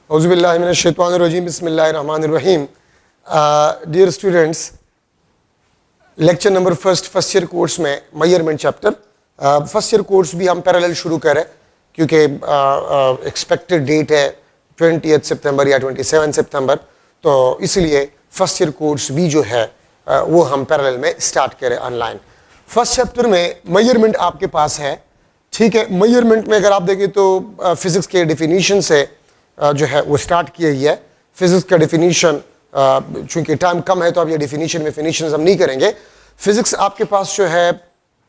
औज़ुबिल्लाहिमिनश्शैतानिर्रजीम बिस्मिल्लाहिर्रहमानिर्रहीम। Dear students, lecture number first year course में measurement chapter first year course भी हम पैरेलल शुरू करें क्योंकि एक्सपेक्टेड डेट है 20 सितंबर या 27 सितंबर, तो इसलिए फर्स्ट ईयर कोर्स भी जो है वो हम पैरेलल में स्टार्ट करें ऑनलाइन। फर्स्ट चैप्टर में मेजरमेंट आपके पास है, ठीक है। मेजरमेंट में अगर आप देखें तो फिजिक्स के डिफिनीशन से जो है वो स्टार्ट किया ही है। फिजिक्स का डिफिनीशन, चूंकि टाइम कम है तो अब ये डिफिनीशन हम नहीं करेंगे। फिजिक्स आपके पास जो है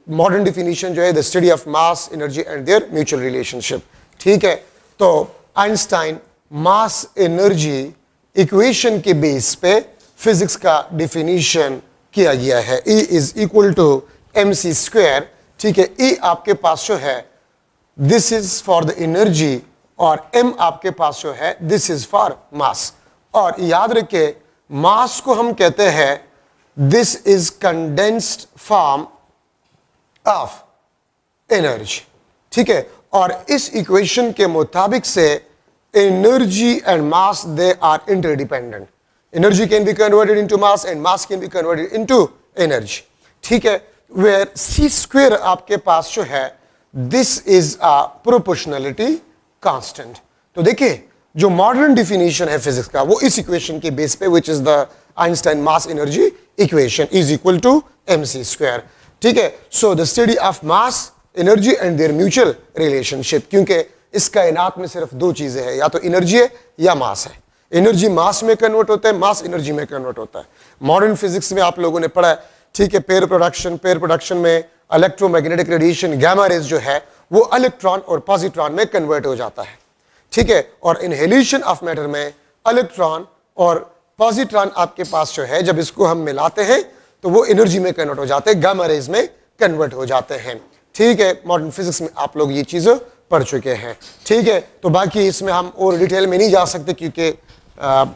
मॉडर्न डिफिनीशन जो है the study of mass, energy and their mutual relationship, ठीक है। तो आइंस्टाइन मास एनर्जी इक्वेशन के बेस पे फिजिक्स का डिफिनीशन किया गया है। E is equal to mc square, ठीक है। E आपके पास जो है this is for the energy और m आपके पास जो है दिस इज फॉर मास। और याद रखे मास को हम कहते हैं this is condensed form of energy, ठीक है। और इस इक्वेशन के मुताबिक से energy and mass they are interdependent. Energy can be converted into mass and mass can be converted into energy, ठीक है। वेयर c स्क्वायर आपके पास जो है this is a proportionality constant. तो देखिए जो मॉडर्न डिफिनीशन है फिजिक्स का वो इस इक्वेशन के बेस पे which is the Einstein mass energy equation is equal to mc square, ठीक है। So the study of mass, energy and their mutual relationship, क्योंकि इस कायनात में सिर्फ दो चीजें हैं, या तो एनर्जी है या मास है। एनर्जी मास में कन्वर्ट होता है, मास एनर्जी में कन्वर्ट होता है। मॉडर्न फिजिक्स में आप लोगों ने पढ़ा है, ठीक है। पेयर प्रोडक्शन में इलेक्ट्रोमैग्नेटिक रेडिएशन गामा रेज जो है वो इलेक्ट्रॉन और पॉजिट्रॉन में कन्वर्ट हो जाता है, ठीक है। और इनहेलेशन ऑफ मैटर में इलेक्ट्रॉन और पॉजिट्रॉन आपके पास जो है जब इसको हम मिलाते हैं तो वो एनर्जी में कन्वर्ट हो जाते हैं, गामा रेज में कन्वर्ट हो जाते हैं, ठीक है। मॉडर्न फिजिक्स में आप लोग ये चीजें पढ़ चुके हैं, ठीक है। तो बाकी इसमें हम और डिटेल में नहीं जा सकते क्योंकि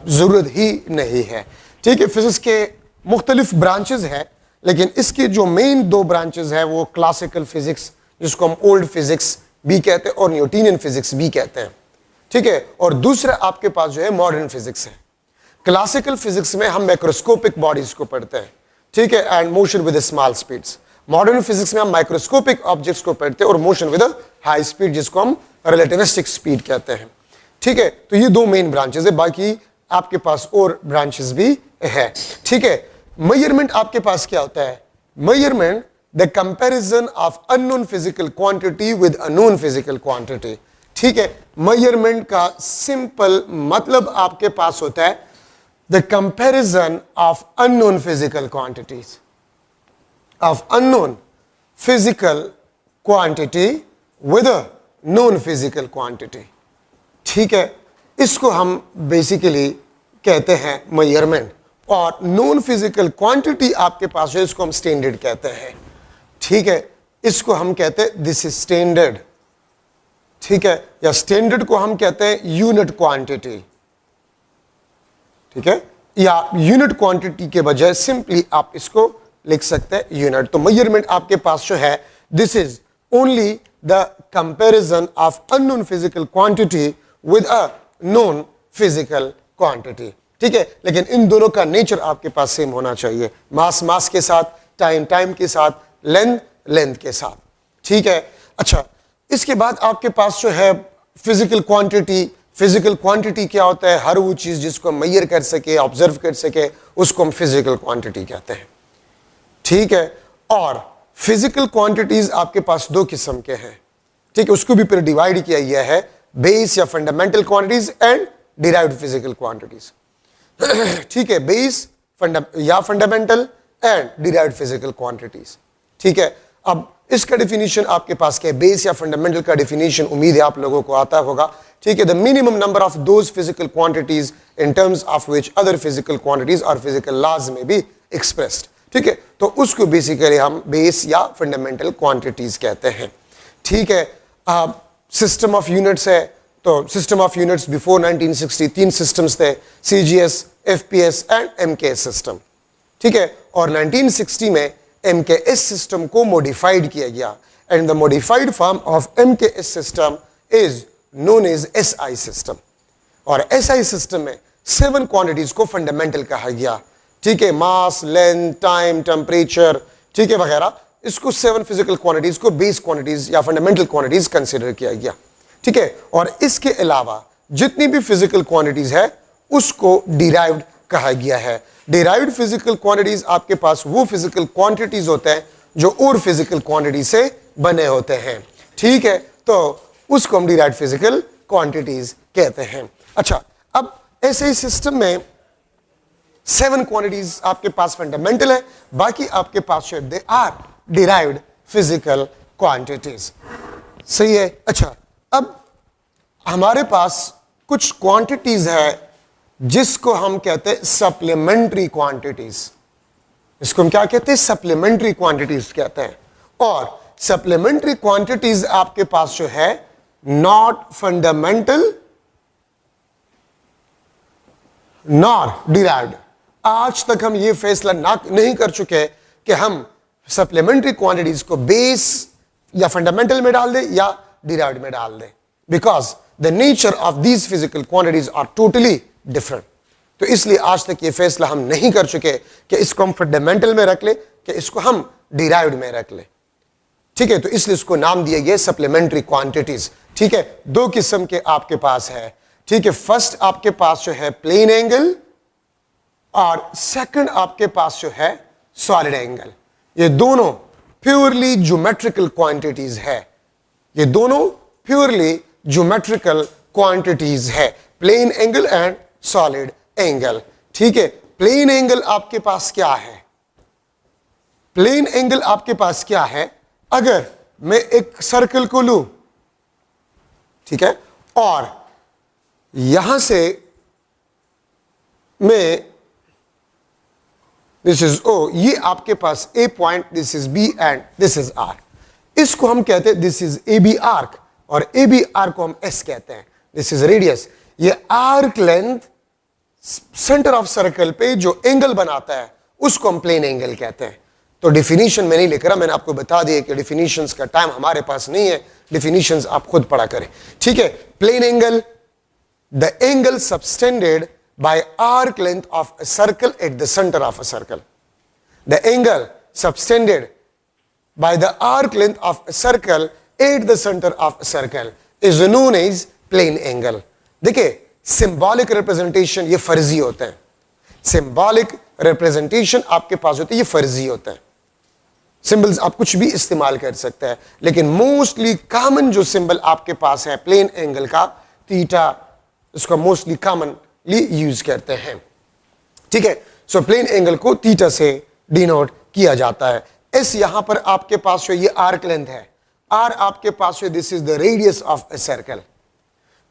जरूरत ही नहीं है, ठीक है। फिजिक्स के मुख्तलिफ ब्रांचेस हैं, लेकिन इसके जो मेन दो ब्रांचेस हैं वो क्लासिकल फिजिक्स जिसको हम ओल्ड फिजिक्स भी कहते हैं और न्यूटनियन फिजिक्स भी कहते हैं, ठीक है। और दूसरा आपके पास जो है मॉडर्न फिजिक्स है। क्लासिकल फिजिक्स में हम मैक्रोस्कोपिक बॉडीज को पढ़ते हैं, ठीक है, and motion with small speeds. Modern physics में हम माइक्रोस्कोपिक ऑब्जेक्ट्स को पढ़ते हैं और मोशन विद हाई स्पीड जिसको हम रिलेटिविस्टिक स्पीड कहते हैं, ठीक है। तो ये दो मेन ब्रांचेस है, बाकी आपके पास और ब्रांचेस भी है, ठीक है। मेजरमेंट आपके पास क्या होता है? Measurement the comparison of unknown physical quantity with a known physical quantity, ठीक है। मेजरमेंट का सिंपल मतलब आपके पास होता है the comparison of unknown physical quantities, of unknown physical quantity with a known physical quantity, ठीक है। इसको हम बेसिकली कहते हैं मेजरमेंट। और नॉन फिजिकल क्वांटिटी आपके पास है, इसको हम स्टैंडर्ड कहते हैं, ठीक है। इसको हम कहते हैं दिस इज स्टैंडर्ड, ठीक है। या स्टैंडर्ड को हम कहते हैं यूनिट क्वांटिटी, ठीक है। या यूनिट क्वांटिटी के बजाय सिंपली आप इसको लिख सकते हैं यूनिट। तो मेजरमेंट आपके पास जो है this is only the comparison of unknown physical quantity with a non physical quantity, ठीक है। लेकिन इन दोनों का नेचर आपके पास सेम होना चाहिए, मास के साथ, टाइम के साथ, लेंथ के साथ, ठीक है। अच्छा, इसके बाद आपके पास जो है फिजिकल क्वांटिटी क्या होता है? हर वो चीज जिसको हम मेजर कर सके, ऑब्जर्व कर सके, उसको हम फिजिकल क्वांटिटी कहते हैं, ठीक है। और फिजिकल क्वांटिटीज आपके पास दो किस्म के हैं, ठीक है। उसको भी फिर डिवाइड किया गया है बेस या fundamental quantities and derived physical quantities, ठीक है। बेस या fundamental and derived physical quantities, ठीक है। अब इसका डिफिनीशन आपके पास क्या है? बेस या फंडामेंटल का डिफिनीशन उम्मीद है आप लोगों को आता होगा, ठीक है। The minimum number of those physical quantities in terms of which other physical quantities और फिजिकल लॉज में बी एक्सप्रेस्ड, ठीक है। तो उसको बेसिकली हम बेस या फंडामेंटल क्वांटिटीज कहते हैं, ठीक है। सिस्टम ऑफ यूनिट्स है, तो सिस्टम ऑफ यूनिट्स बिफोर 1960 तीन सिस्टम्स थे, CGS, FPS and MKS system, ठीक है। और 1960 में MKS सिस्टम को मॉडिफाइड किया गया and the modified form of MKS system is known as SI system. और एसआई सिस्टम में 7 क्वांटिटीज को फंडामेंटल कहा गया, ठीक है, मास, लेंथ, टाइम, टेम्परेचर, ठीक है, वगैरह। इसको 7 फिजिकल क्वांटिटीज को बेस क्वांटिटीज या फंडामेंटल क्वांटिटीज कंसीडर किया गया, ठीक है। और इसके अलावा जितनी भी फिजिकल क्वांटिटीज है उसको डिराइव्ड कहा गया है। डिराइव्ड फिजिकल क्वांटिटीज आपके पास वो फिजिकल क्वांटिटीज होते हैं जो और फिजिकल क्वांटिटी से बने होते हैं, ठीक है, तो उसको हम डिराइव्ड फिजिकल क्वांटिटीज कहते हैं। अच्छा, अब ऐसे ही सिस्टम में 7 क्वांटिटीज आपके पास फंडामेंटल है, बाकी आपके पास they are derived physical quantities, सही है। अच्छा, अब हमारे पास कुछ क्वांटिटीज है जिसको हम कहते हैं सप्लीमेंट्री क्वांटिटीज। इसको हम क्या कहते हैं? सप्लीमेंट्री क्वांटिटीज कहते हैं। और सप्लीमेंट्री क्वांटिटीज आपके पास जो है नॉट फंडामेंटल नॉर डिराइव्ड। आज तक हम ये फैसला नहीं कर चुके कि हम सप्लीमेंट्री क्वांटिटीज को बेस या फंडामेंटल में डाल दें या डिराइव्ड में डाल दें, because the nature of these physical quantities are totally different. तो इसलिए आज तक ये फैसला हम नहीं कर चुके कि इसको हम फंडामेंटल में रख ले कि इसको हम डिराइव्ड में रख ले, ठीक है। तो इसलिए इसको नाम दिया गया सप्लीमेंट्री क्वांटिटीज, ठीक है। 2 किस्म के आपके पास है, ठीक है। फर्स्ट आपके पास जो है प्लेन एंगल और सेकंड आपके पास जो है सॉलिड एंगल। ये दोनों प्योरली ज्योमेट्रिकल क्वांटिटीज है, ये दोनों प्योरली ज्योमेट्रिकल क्वांटिटीज है, plane angle and solid angle, ठीक है। प्लेन एंगल आपके पास क्या है? प्लेन एंगल आपके पास क्या है? अगर मैं एक सर्कल को लूं, ठीक है, और यहां से मैं दिस इज ओ, ये आपके पास A point, this is B and this is R. इसको हम कहते हैं this is A B arc, और ए बी आर्क को हम एस कहते हैं, दिस इज रेडियस। ये arc length centre of circle पे जो एंगल बनाता है उसको हम प्लेन एंगल कहते हैं। तो डिफिनीशन में नहीं लिख रहा, मैंने आपको बता दिया कि डिफिनीशंस का टाइम हमारे पास नहीं है, डिफिनीशंस आप खुद पढ़ा करें, ठीक है। Plane angle, the angle subtended by arc length of a circle at the center of a circle. The angle subtended by the arc length of a circle at the center of a circle is known as plane angle. देखिए, symbolic representation ये फर्जी होते हैं, symbolic representation आपके पास होती है, ये फर्जी होता है। सिंबल्स आप कुछ भी इस्तेमाल कर सकते हैं, लेकिन मोस्टली कॉमन जो सिंबल आपके पास है प्लेन एंगल का, थीटा, इसका मोस्टली कॉमन यूज करते हैं, ठीक है। सो प्लेन एंगल को थीटा से डिनोट किया जाता है। एस यहां पर आपके पास जो ये आर्क लेंथ है, आर आपके पास जो this is the radius of a circle,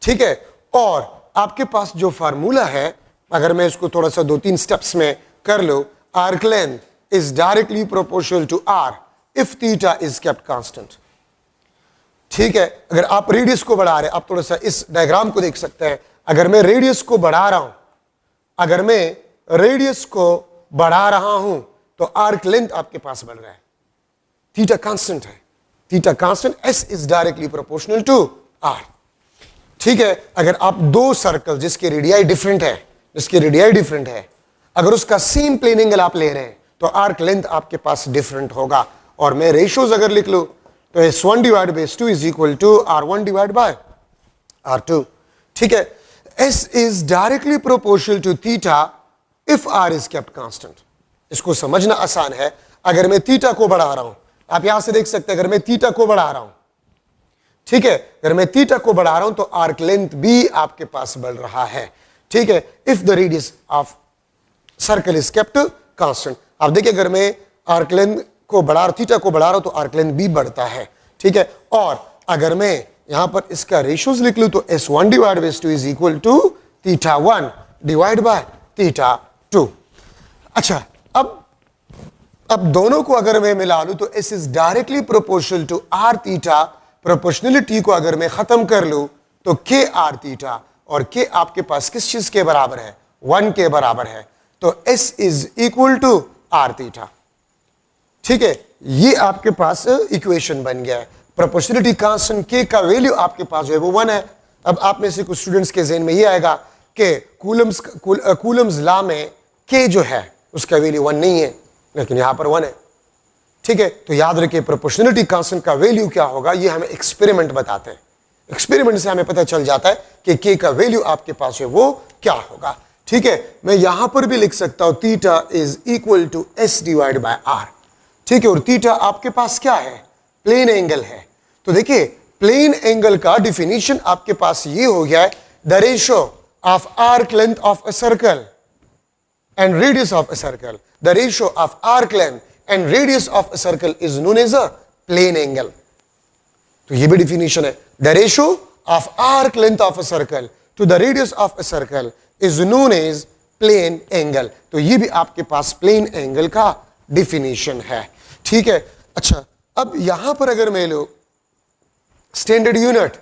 ठीक है। और आपके पास जो फार्मूला है, अगर मैं इसको थोड़ा सा 2-3 स्टेप्स में कर लो, arc length is directly proportional to R if theta is kept constant, ठीक है। अगर आप रेडियस को बढ़ा रहे हैं, आप थोड़ा सा इस डायग्राम को देख सकते हैं, अगर मैं रेडियस को बढ़ा रहा हूं, अगर मैं रेडियस को बढ़ा रहा हूं तो आर्क लेंथ आपके पास बढ़ रहा है, थीटा कांस्टेंट है, theta constant, S is directly proportional to R, ठीक है। अगर आप 2 सर्कल जिसके रेडियाई डिफरेंट है, अगर उसका सेम प्लेन एंगल आप ले रहे हैं तो आर्क लेंथ आपके पास डिफरेंट होगा। और मैं रेशियोज अगर लिख लूं तो S1 divide by S2 is equal to R1 divide by R2, ठीक है। S is directly proportional to theta if R is kept constant. इसको समझना आसान है। अगर मैं थीटा को बढ़ा रहा हूं, आप यहां से देख सकते हैं, अगर मैं थीटा को बढ़ा रहा हूं, ठीक है, अगर मैं थीटा को बढ़ा रहा हूं तो आर्क लेंथ भी आपके पास बढ़ रहा है, ठीक है, if the radius of circle is kept constant. आप देखिए, अगर मैं आर्क लेंथ को बढ़ा रहा, थीटा को बढ़ा रहा हूं तो आर्क लेंथ भी बढ़ता है, ठीक है। और अगर मैं यहां पर इसका रेशियोज लिख लूं तो S1 divide by S2 is equal to theta 1 divide by theta 2। अच्छा, अब दोनों को अगर मैं मिला लूं तो S is directly proportional to R theta. Proportionality को अगर मैं खत्म कर लूं तो K R थीटा, और K आपके पास किस चीज के बराबर है? 1 के बराबर है, तो S is equal to R theta, ठीक है। ये आपके पास इक्वेशन बन गया है। प्रोपोर्शनलिटी कांस्टेंट K का वैल्यू आपके पास जो है वो 1 है। अब आप में से कुछ स्टूडेंट्स के ज़हन में ये आएगा कि कूलम्स लॉ में के जो है उसका वैल्यू 1 नहीं है, लेकिन यहां पर 1 है। ठीक है, तो याद रखिए प्रोपोर्शनलिटी कांस्टेंट का वैल्यू क्या होगा ये हमें एक्सपेरिमेंट बताते हैं। एक्सपेरिमेंट से हमें पता चल जाता है कि के का वैल्यू आपके पास है वो क्या होगा। ठीक है, मैं यहां पर भी लिख सकता हूं theta is equal to S divide by R. ठीक है, और थीटा आपके पास क्या है, प्लेन एंगल है। तो देखिए प्लेन एंगल का डिफिनीशन आपके पास ये हो गया है, the ratio of arc length of a circle and radius of a circle. The ratio of arc length and radius of a circle is known as a plane angle. तो ये भी definition है, the ratio of arc length of a circle to the radius of a circle is known as plane angle. तो ये भी आपके पास plane angle का definition है। ठीक है, अच्छा अब यहां पर अगर मैं लो standard unit,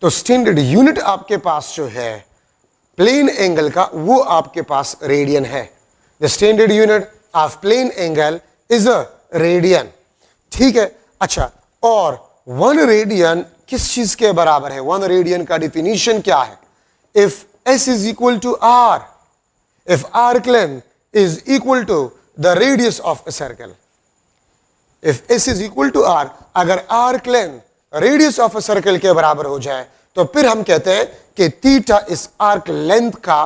तो स्टैंडर्ड यूनिट आपके पास जो है प्लेन एंगल का वो आपके पास रेडियन है। The standard unit of plane angle is a radian. ठीक है, अच्छा और 1 रेडियन किस चीज के बराबर है, 1 रेडियन का डिफिनीशन क्या है, if S is equal to R, if arc length is equal to the radius of a circle, if S is equal to R, अगर arc length radius of a circle के बराबर हो जाए तो फिर हम कहते हैं कि थीटा इस आर्क लेंथ का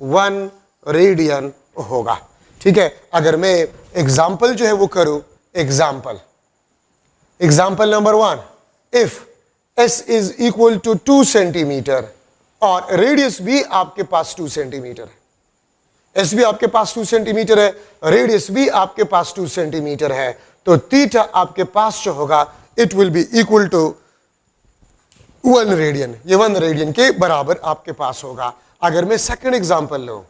1 रेडियन होगा। ठीक है, अगर मैं एग्जांपल जो है वो करूं, example number 1, if S is equal to 2 centimetre और रेडियस भी आपके पास 2 सेंटीमीटर है, एस भी आपके पास 2 सेंटीमीटर है, रेडियस भी आपके पास 2 सेंटीमीटर है, तो थीटा आपके पास जो होगा it will be equal to 1 radian, ये 1 रेडियन के बराबर आपके पास होगा। अगर मैं सेकंड एग्जांपल लूं,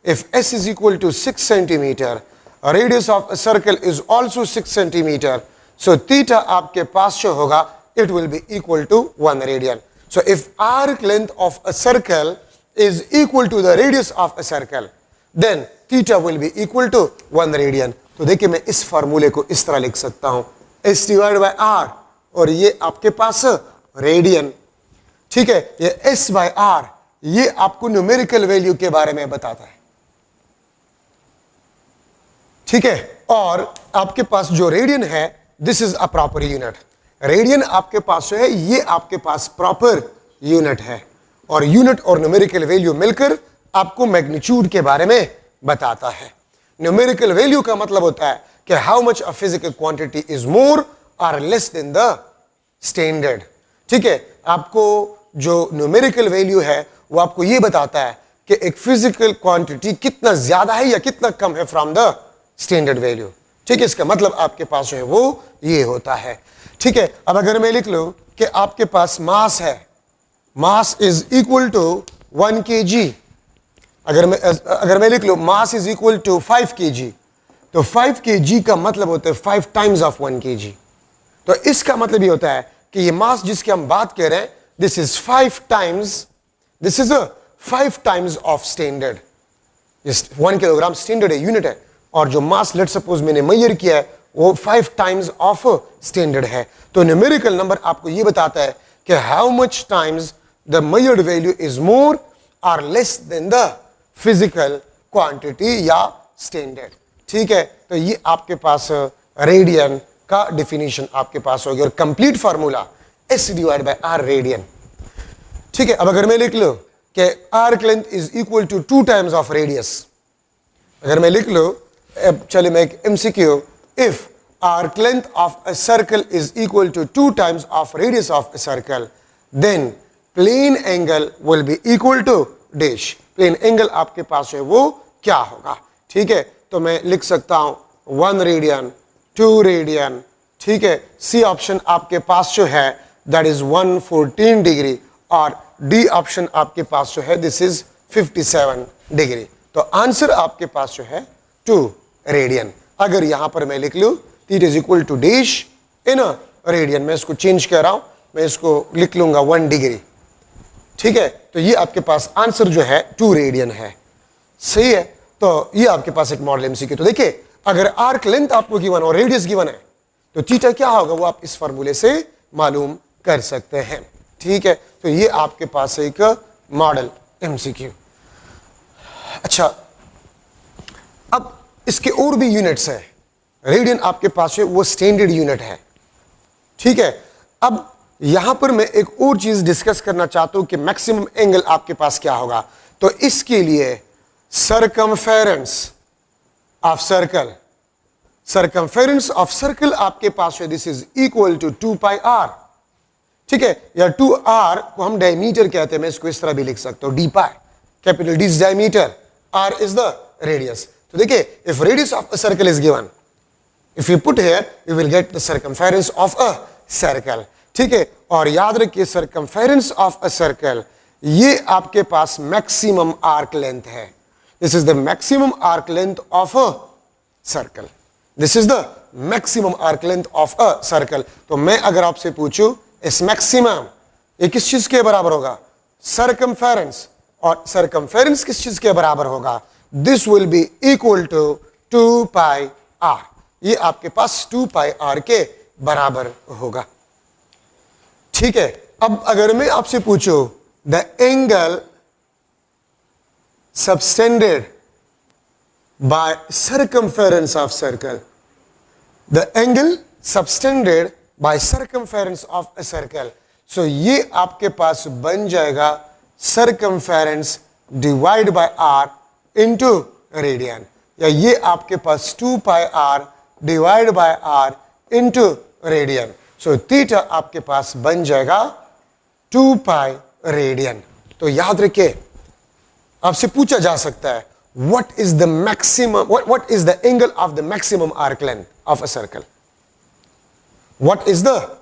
if S is equal to 6 centimetre, radius of a circle is also 6 centimetre, so theta आपके पास जो होगा it will be equal to 1 radian. So if arc length of a circle is equal to the radius of a circle, then theta will be equal to 1 radian. तो देखिए मैं इस फार्मूले को इस तरह लिख सकता हूं, एस डिवाइड बाय आर, और ये आपके पास रेडियन। ठीक है, ये एस बाय आर ये आपको न्यूमेरिकल वैल्यू के बारे में बताता है। ठीक है, और आपके पास जो रेडियन है this is a proper unit. Radian आपके पास जो है ये आपके पास प्रॉपर यूनिट है, और यूनिट और न्यूमेरिकल वैल्यू मिलकर आपको मैग्नीट्यूड के बारे में बताता है। न्यूमेरिकल वैल्यू का मतलब होता है कि how much a physical quantity is more और लेस देन द स्टैंडर्ड। ठीक है, आपको जो न्यूमेरिकल वैल्यू है वो आपको ये बताता है कि एक फिजिकल क्वांटिटी कितना ज्यादा है या कितना कम है फ्रॉम द स्टैंडर्ड वैल्यू। ठीक है, इसका मतलब आपके पास जो है वो ये होता है। ठीक है, अब अगर मैं लिख लूं कि आपके पास मास है, mass is equal to 1 kg, अगर मैं लिख लूं mass is equal to 5 kg, तो 5 kg का मतलब होता है 5 टाइम्स ऑफ 1 kg। तो इसका मतलब ये होता है कि ये मास जिसकी हम बात कर रहे हैं this is 5 times of standard. 1 kilogram standard है, यूनिट है, और जो मास लेट सपोज मैंने मेजर किया है वो 5 टाइम्स ऑफ स्टैंडर्ड है। तो न्यूमेरिकल नंबर आपको ये बताता है कि how much times the measured value is more और less than the physical quantity या स्टैंडर्ड। ठीक है, तो ये आपके पास रेडियन का डिफिनीशन आपके पास हो गया, और complete formula S divide by R radian. ठीक है, अब अगर मैं लिख लूं कि arc length is equal to 2 times of radius, अगर मैं लिख लूं, चलिए मैं एक MCQ, if arc length of a circle is equal to 2 times of radius of a circle, then plane angle will be equal to dash. Plane angle आपके पास है वो क्या होगा। ठीक है, तो मैं लिख सकता हूं 1 रेडियन, 2 रेडियन। ठीक है, सी ऑप्शन आपके पास जो है दैट इज 114 डिग्री, और डी ऑप्शन आपके पास जो है दिस इज 57 डिग्री। तो आंसर आपके पास जो है 2 रेडियन। अगर यहां पर मैं लिख लूं theta is equal to dash in a radian, मैं इसको चेंज कर रहा हूं, मैं इसको लिख लूंगा 1 डिग्री। ठीक है, तो ये आपके पास आंसर जो है 2 रेडियन है। सही है, तो ये आपके पास एक मॉडल एमसीक्यू। तो देखिए अगर आर्क लेंथ आपको गिवन और रेडियस गिवन है तो थीटा क्या होगा वो आप इस फार्मूले से मालूम कर सकते हैं। ठीक है, तो ये आपके पास एक मॉडल एमसीक्यू। अच्छा, अब इसके और भी यूनिट्स हैं। रेडियन आपके पास है वो स्टैंडर्ड यूनिट है, ठीक है। अब यहां पर मैं एक और चीज डिस्कस करना चाहता हूं कि मैक्सिमम एंगल आपके पास क्या होगा। तो इसके लिए circumference of circle, circumference of circle आपके पास है, this is equal to 2 pi R, ठीक है, या 2r को हम डायमीटर कहते हैं, मैं इसको इस तरह भी लिख सकता हूं, D pi, capital D is diameter, r is the radius. तो देखिए, if radius of a circle is given, if you put here you will get the circumference of a circle, ठीक है। और याद रखिए सरकमफेरेंस ऑफ अ सर्कल ये आपके पास maximum arc length है, this is the maximum arc length of a circle, this is the maximum arc length of a circle. तो मैं अगर आपसे पूछूं इस मैक्सिमम ये किस चीज के बराबर होगा, सरकमफेरेंस, और सरकमफेरेंस किस चीज के बराबर होगा, this will be equal to 2 pi R, ये आपके पास 2 पाई आर के बराबर होगा, ठीक है। अब अगर मैं आपसे पूछूं the angle subtended by circumference of circle, the angle subtended by circumference of a circle, so ये आपके पास बन जाएगा circumference divide by R into radian, या ये आपके पास 2 pi R divide by R into radian. So theta आपके पास बन जाएगा 2 पाई रेडियन। तो याद रखिए, आपसे पूछा जा सकता है what is the maximum, what is the angle of the maximum arc length of a circle, what is the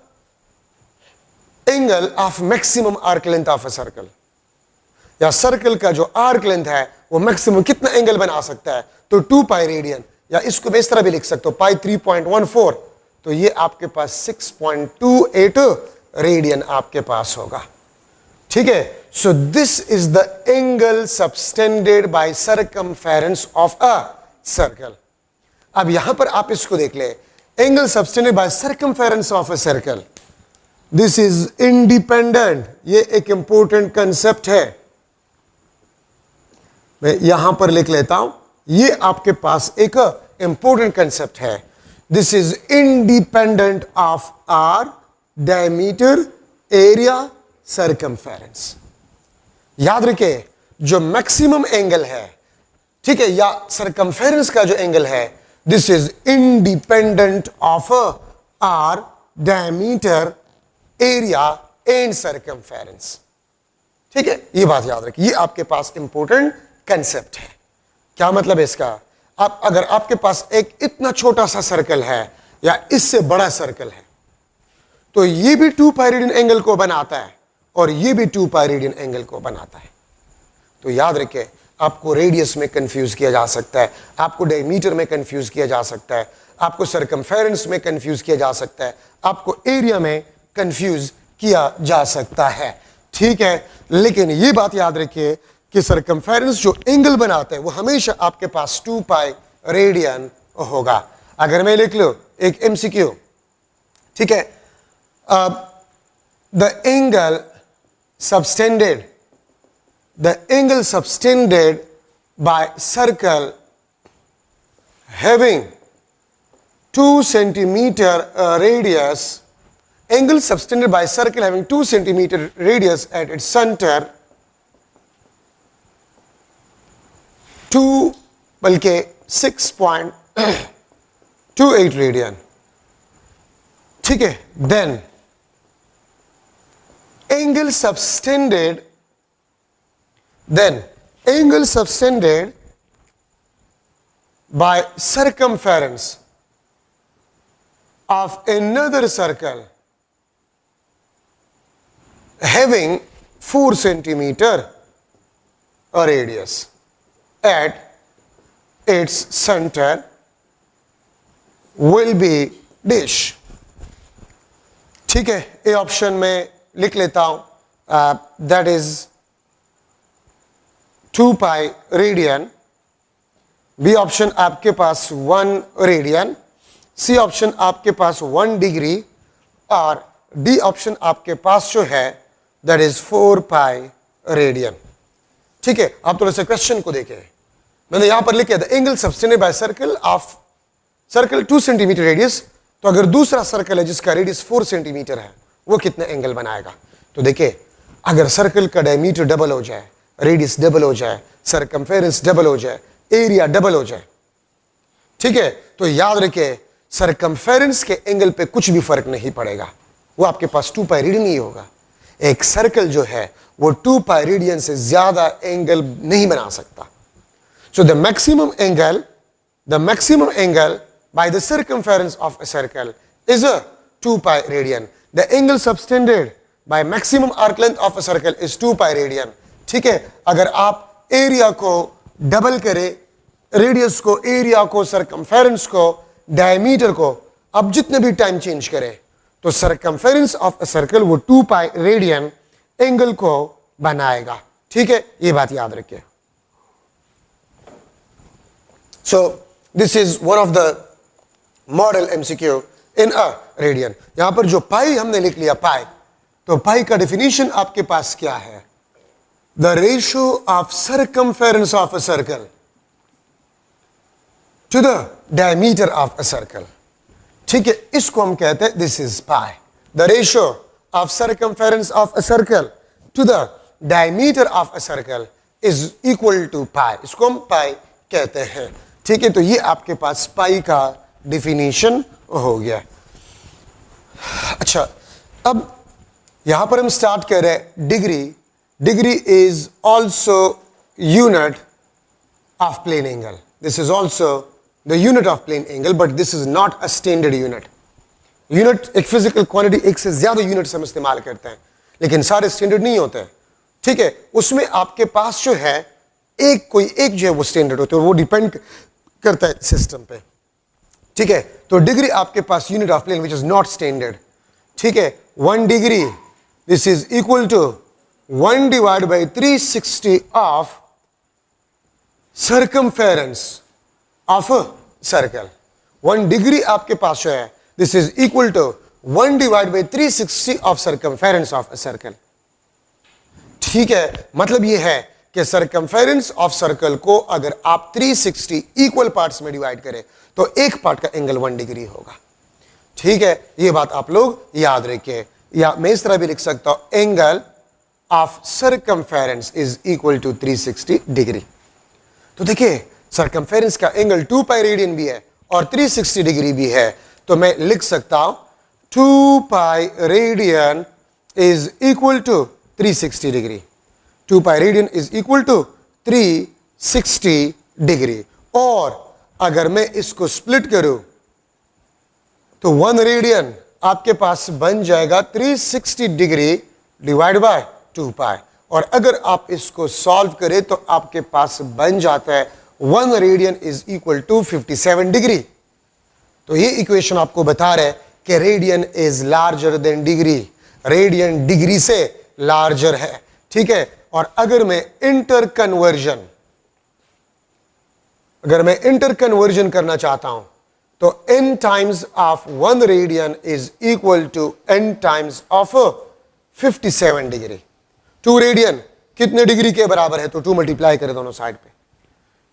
angle of maximum arc length of a circle, या सर्कल का जो आर्क लेंथ है वो मैक्सिमम कितना angle बना सकता है, तो 2 पाई रेडियन, या इसको मैं इस तरह भी लिख सकता हूं पाई 3.14, तो ये आपके पास 6.28 रेडियन आपके पास होगा, ठीक है। सो this is the angle subtended by circumference of a circle. अब यहां पर आप इसको देख ले, angle subtended by circumference of a circle, this is independent, ये एक इंपॉर्टेंट कंसेप्ट है, मैं यहां पर लिख लेता हूं, ये आपके पास एक इंपॉर्टेंट कंसेप्ट है, this is independent of R, diameter, area, circumference. याद रखिए जो मैक्सिमम एंगल है, ठीक है, या सरकमफेरेंस का जो एंगल है, this is independent of R, diameter, area and circumference, ठीक है, ये बात याद रखिए, ये आपके पास इंपॉर्टेंट कंसेप्ट है। क्या मतलब है इसका, आप अगर आपके पास एक इतना छोटा सा सर्कल है या इससे बड़ा सर्कल है, तो ये भी 2 पाई रेडियन एंगल को बनाता है और ये भी 2 पाई रेडियन एंगल को बनाता है। तो याद रखिए, आपको रेडियस में कंफ्यूज किया जा सकता है, आपको डायमीटर में कंफ्यूज किया जा सकता है, आपको सरकमफेरेंस में कंफ्यूज किया जा सकता है, आपको एरिया में कंफ्यूज किया जा सकता है, ठीक है। लेकिन ये बात याद रखिए कि सरकमफेरेंस जो एंगल बनाता है वो हमेशा आपके पास 2 पाई रेडियन होगा। अगर मैं लिख लूं एक एमसीक्यू, ठीक है, the angle subtended, the angle subtended by circle having 2 centimeter radius, angle subtended by circle having 2 centimeter radius at its center, 2 बल्कि 6.28 रेडियन, ठीक है। then angle subtended by circumference of another circle having 4 centimeter radius at its center will be dash, ठीक है। A option में लिख लेता हूं, that is 2 pi radian, B option आपके पास 1 रेडियन, सी ऑप्शन आपके पास 1 डिग्री, और डी ऑप्शन आपके पास जो है दैट इज 4 पाई रेडियन। ठीक है, आप थोड़ा सा क्वेश्चन को देखें, मैंने यहां पर लिखा the angle subtended by circle of circle 2 centimetre radius. तो अगर दूसरा सर्कल है जिसका रेडियस 4 सेंटीमीटर है, वो कितने एंगल बनाएगा? तो देखिए, अगर सर्कल का डायमीटर डबल हो जाए, रेडियस डबल हो जाए, सरकमफेरेंस डबल हो जाए, एरिया डबल हो जाए, ठीक है, तो याद रखिए सरकमफेरेंस के एंगल पे कुछ भी फर्क नहीं पड़ेगा, वो आपके पास 2 पाई रेडियन ही होगा। एक सर्कल जो है वो 2 पाई रेडियन से ज्यादा एंगल नहीं बना सकता। So the maximum angle by the circumference of a circle is a 2 pi radian. The angle subtended by maximum arc length of a circle is 2 pi radian. ठीक है, अगर आप एरिया को डबल करें, रेडियस को, एरिया को, circumference को, diameter को, अब जितने भी टाइम चेंज करें तो सरकमफेरेंस ऑफ अ सर्कल वो 2 पाई रेडियन एंगल को बनाएगा। ठीक है, ये बात याद रखिए। सो this is one of the model MCQ in a radian. यहां पर जो पाई हमने लिख लिया पाई, तो पाई का डेफिनेशन आपके पास क्या है? The ratio of circumference of a circle to the diameter of a circle. ठीक है, इसको हम कहते हैं this is pi. The ratio of circumference of a circle to the diameter of a circle is equal to pi, इसको हम पाई कहते हैं। ठीक है, तो ये आपके पास पाई का डिफिनीशन हो गया। अच्छा, अब यहां पर हम स्टार्ट कर रहे हैं degree. Degree is also unit of plane angle. This is also the unit of plane angle, but this is not a standard unit. Unit एक फिजिकल क्वांटिटी, एक से ज्यादा यूनिट्स हम इस्तेमाल करते हैं, लेकिन सारे स्टैंडर्ड नहीं होते हैं। ठीक है, उसमें आपके पास जो है कोई एक जो है वो स्टैंडर्ड होते हैं, वो डिपेंड करता है सिस्टम पे। ठीक है, तो डिग्री आपके पास unit of plane which is not standard. ठीक है, 1 degree this is equal to 1 divide by 360 of circumference of a circle. 1 degree आपके पास जो है this is equal to 1 divide by 360 of circumference of a circle. ठीक है, मतलब ये है कि सरकमफेरेंस ऑफ सर्कल को अगर आप 360 इक्वल पार्ट्स में डिवाइड करें तो एक पार्ट का एंगल 1 डिग्री होगा। ठीक है, ये बात आप लोग याद रखिए। या मैं इस तरह भी लिख सकता हूं, angle of circumference is equal to 360 degree. तो देखिए, सरकमफेरेंस का एंगल 2 पाई रेडियन भी है और 360 डिग्री भी है, तो मैं लिख सकता हूं 2 pi radian is equal to 360 degree. 2 pi radian is equal to 360 degree. और अगर मैं इसको स्प्लिट करूं तो 1 रेडियन आपके पास बन जाएगा 360 डिग्री डिवाइड बाय 2 पाई। और अगर आप इसको सॉल्व करें तो आपके पास बन जाता है 1 radian is equal to 57 degree. तो ये इक्वेशन आपको बता रहा है कि radian is larger than degree. Radian degree से लार्जर है। ठीक है, और अगर मैं इंटर कन्वर्जन करना चाहता हूं तो n times of 1 radian is equal to n times of 57 degree. 2 radian कितने डिग्री के बराबर है? तो 2 मल्टीप्लाई करें दोनों साइड पे।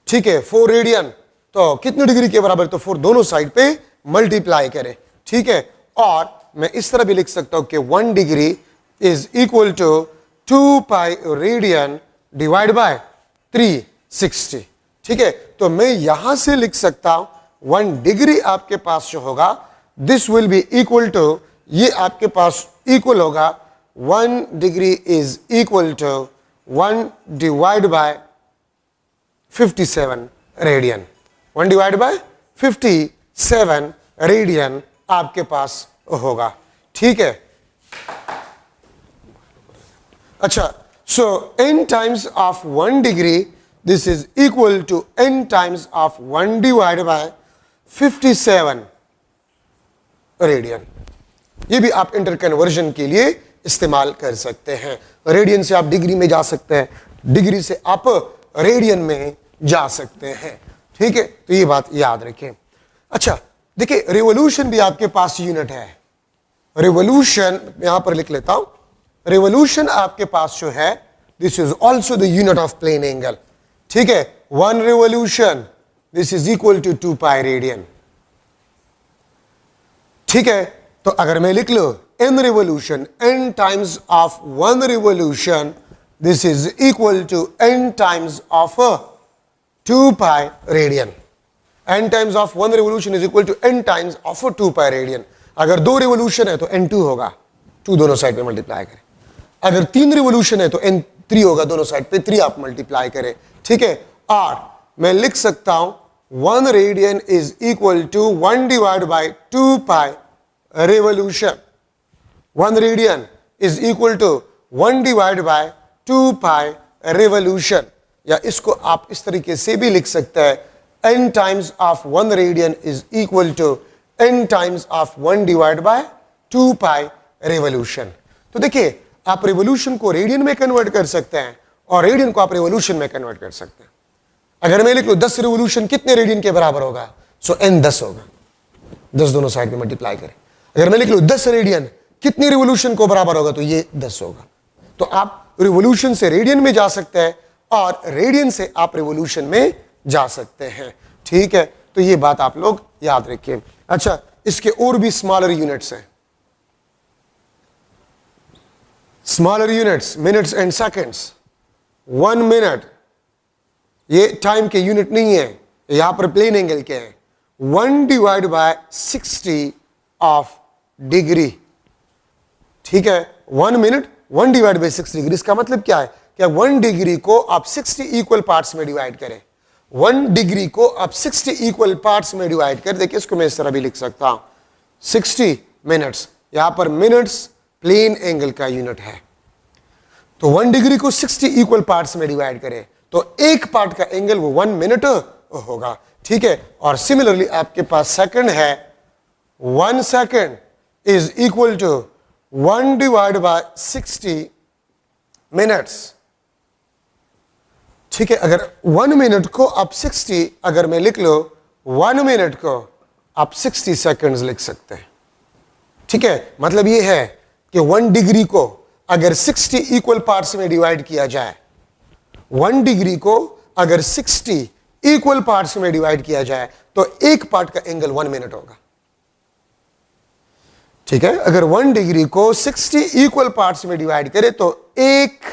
ठीक है, 4 रेडियन तो कितने डिग्री के बराबर? तो 4 दोनों साइड पे मल्टीप्लाई करें। ठीक है, और मैं इस तरह भी लिख सकता हूं कि 1 degree is equal to 2 pi radian divide by 360। ठीक है, तो मैं यहां से लिख सकता हूं 1 डिग्री आपके पास जो होगा this will be equal to, ये आपके पास इक्वल होगा 1 degree is equal to 1 divide by 57 radian. 1 divide by 57 radian आपके पास होगा। ठीक है, अच्छा, so n times of 1 degree this is equal to n times of 1 divide by 57 radian. ये भी आप इंटर कन्वर्जन के लिए इस्तेमाल कर सकते हैं। रेडियन से आप डिग्री में जा सकते हैं, डिग्री से आप रेडियन में जा सकते हैं। ठीक है, तो ये बात याद रखें। अच्छा, देखिए, रिवॉल्यूशन भी आपके पास यूनिट है। रिवॉल्यूशन यहां पर लिख लेता हूं, रिवोल्यूशन आपके पास जो है, this is also the unit of plane angle. ठीक है, 1 revolution this is equal to 2 pi radian. ठीक है, तो अगर मैं लिख लो n revolution, n times of 1 revolution, this is equal to n times of 2 pi radian. n times of 1 revolution is equal to n times of 2 pi radian. अगर 2 revolution है तो n2 होगा, 2 दोनों साइड पे मल्टीप्लाई करें। अगर 3 revolution है तो n3 होगा, दोनों साइड पे 3 आप मल्टीप्लाई करें। ठीक है, और मैं लिख सकता हूं 1 radian is equal to 1 divide by 2 pi revolution. 1 radian is equal to 1 divide by 2 pi revolution. या इसको आप इस तरीके से भी लिख सकते हैं, n times of 1 radian is equal to n times of 1 divide by 2 pi revolution. तो देखिए, आप रिवोल्यूशन को रेडियन में कन्वर्ट कर सकते हैं और रेडियन को आप रिवोल्यूशन में कन्वर्ट कर सकते हैं। अगर मैं लिख लूं 10 रिवोल्यूशन कितने रेडियन के बराबर होगा, सो n 10 होगा, 10 दोनों साइड में मल्टीप्लाई करें। अगर मैं लिख लूं 10 रेडियन कितनी रिवोल्यूशन को बराबर होगा, तो ये 10 होगा। तो आप रिवोल्यूशन से रेडियन में जा सकते हैं और रेडियन से आप रिवोल्यूशन में जा सकते हैं। ठीक है, तो ये बात आप लोग याद रखिए। अच्छा, इसके और भी स्मॉलर यूनिट्स हैं। Smaller units, minutes and seconds. 1 minute ये टाइम के यूनिट नहीं है, यहां पर प्लेन एंगल के हैं। 1 डिवाइड बाय 60 ऑफ डिग्री। ठीक है, 1 मिनट 1 डिवाइड बाय 60 डिग्री। इसका मतलब क्या है कि 1 डिग्री को आप 60 इक्वल पार्ट्स में डिवाइड करें। 1 डिग्री को आप 60 इक्वल पार्ट्स में डिवाइड कर, देखिए इसको मैं इस तरह भी लिख सकता हूं, 60 मिनट्स। यहां पर मिनट्स प्लेन एंगल का यूनिट है। तो 1 डिग्री को 60 इक्वल पार्ट्स में डिवाइड करें तो एक पार्ट का एंगल वो 1 मिनट होगा। ठीक है, और सिमिलरली आपके पास सेकंड है, 1 second is equal to 1 divide by 60 minutes. ठीक है, अगर 1 मिनट को आप 60, अगर मैं लिख लो 1 मिनट को आप 60 सेकंड्स लिख सकते हैं। ठीक है, मतलब ये है कि 1 डिग्री को अगर 60 इक्वल पार्ट्स में डिवाइड किया जाए, 1 डिग्री को अगर 60 इक्वल पार्ट्स में डिवाइड किया जाए तो एक पार्ट का एंगल 1 मिनट होगा। ठीक है, अगर 1 डिग्री को 60 इक्वल पार्ट्स में डिवाइड करें तो एक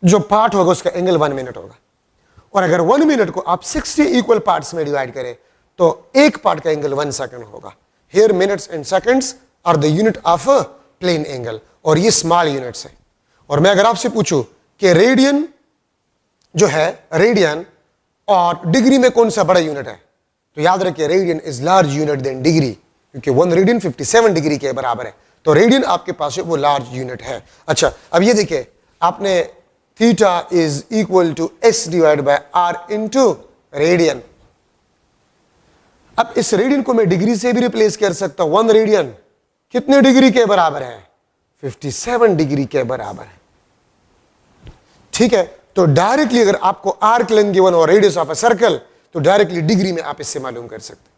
जो पार्ट होगा उसका एंगल 1 मिनट होगा। और अगर 1 मिनट को आप 60 इक्वल पार्ट्स में डिवाइड करें तो एक पार्ट का एंगल 1 सेकंड होगा। Here minutes and seconds are the unit of a plane angle, और ये स्मॉल यूनिट्स है। और मैं अगर आपसे पूछूं कि रेडियन जो है, रेडियन और डिग्री में कौन सा बड़ा यूनिट है, तो याद रखिए radian is large unit then degree, क्योंकि 1 रेडियन 57 डिग्री के बराबर है। तो रेडियन आपके पास है वो लार्ज यूनिट है। अच्छा, अब ये देखिए, आपने theta is equal to S divide by R into radian. अब इस रेडियन को मैं डिग्री से भी रिप्लेस कर सकता हूं। 1 रेडियन कितने डिग्री के बराबर है, 57 डिग्री के बराबर है। ठीक है, तो डायरेक्टली अगर आपको आर्क लेंथ गिवन और रेडियस ऑफ अ सर्कल, तो डायरेक्टली डिग्री में आप इससे मालूम कर सकते हैं।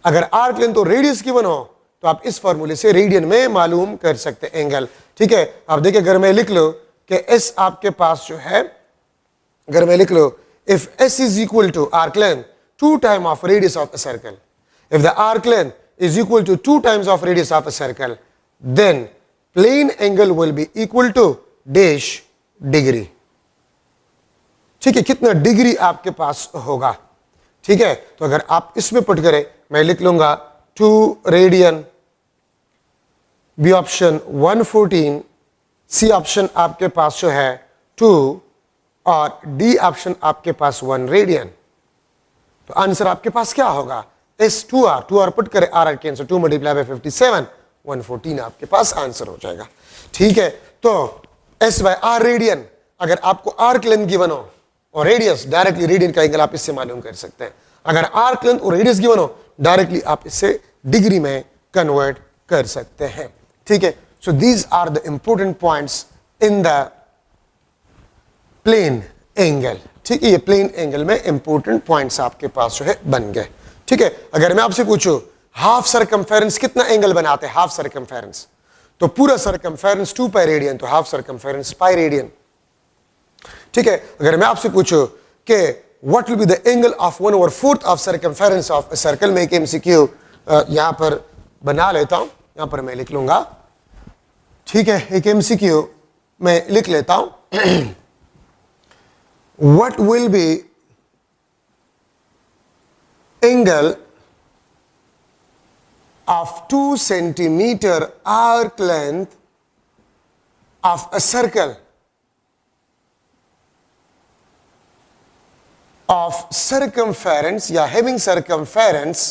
अगर आर्क लेंथ और रेडियस गिवन हो तो आप इस फॉर्मूले से रेडियन में मालूम कर सकते हैं एंगल। ठीक है, आप देखिए, अगर मैं लिख लो कि एस आपके पास जो है, अगर मैं लिख लो if S is equal to arc length 2 time of radius of a circle, if the arc length is equal to 2 times of radius of a circle, then plane angle will be equal to dash degree। ठीक है, कितना degree आपके पास होगा। ठीक है, तो अगर आप इसमें पुट करें, मैं लिख लूंगा 2 radian, B option 114, C option आपके पास जो है 2 और डी ऑप्शन आपके पास 1 रेडियन। तो आंसर आपके पास क्या होगा, एस 2r पुट करें, आर कैंसिल, 2 मल्टीप्लाई बाय 57, 114 आपके पास आंसर हो जाएगा। ठीक है, तो एस बाय आर रेडियन, अगर आपको आर्क लेंथ गिवन हो और रेडियस, डायरेक्टली रेडियन का एंगल आप इससे मालूम कर सकते हैं। अगर आर्क लेंथ और रेडियस गिवन हो, डायरेक्टली आप इससे डिग्री में कन्वर्ट कर सकते हैं। ठीक है, so these are the important points in the plane angle. ठीक है, ये प्लेन एंगल में इंपॉर्टेंट पॉइंट्स आपके पास जो है बन गए। ठीक है, अगर मैं आपसे पूछूं हाफ सरकमफेरेंस कितना एंगल बनाते हैं, हाफ सरकमफेरेंस, तो पूरा सरकमफेरेंस 2 पाई रेडियन, तो हाफ सरकमफेरेंस पाई रेडियन। ठीक है, अगर मैं आपसे पूछूं कि what will be the angle of 1/4 of circumference of a circle, में एक एमसीक्यू यहां पर बना लेता हूं, यहां पर मैं लिख लूंगा। ठीक है, एक एमसीक्यू मैं लिख लेता हूं। What will be angle of 2 centimeter arc length of a circle of circumference, या having circumference